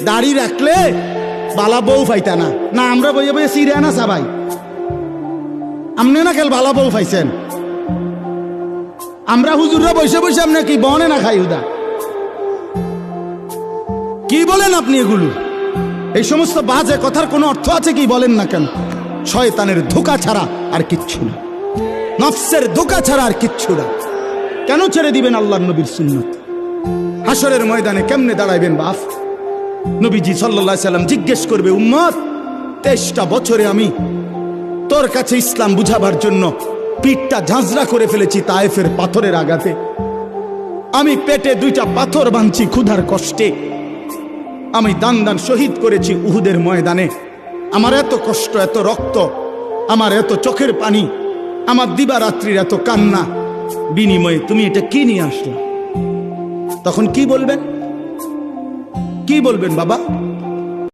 দাড়ি রাখলে বালা বউ পাইতা না। না আমরা বইয়ে বইয়ে সিরিয়া না সবাই, আমনে না খেল বালা বউ পাইছেন। আমরা হুজুররা বসে বসে আপনি কি বনে না খাই হুদা? কি বলেন আপনি এগুলো? এই সমস্ত বাজে কথার কোনো অর্থ আছে কি বলেন না কেন? শয়তানের ধোঁকা ছাড়া আর কিচ্ছু না, নফসের ধোঁকা ছাড়া আর কিচ্ছু না। কেন ছেড়ে দিবেন আল্লাহর নবীর সুন্নাত? হাসরের ময়দানে কেমনে দাঁড়াইবেন বাপ? নবীজি সাল্লাল্লাহু আলাইহি সাল্লাম জিজ্ঞেস করবে, উম্মত 23টা বছরে আমি তোর কাছে ইসলাম বুঝাবার জন্য পিঠটা ঝাঁঝরা করে ফেলেছি তায়েফের পাথরের আঘাতে। আমি পেটে 2টা পাথর বাঁধছি ক্ষুধার কষ্টে। আমি দান দান শহীদ করেছি উহুদের ময়দানে। আমার এত কষ্ট, এত রক্ত, আমার এত চোখের পানি, আমার দিবারাত্রির এত কান্না, বিনিময়ে তুমি এটা কি নিয়ে আসলে? তখন কি বলবেন? কি বলবেন বাবা?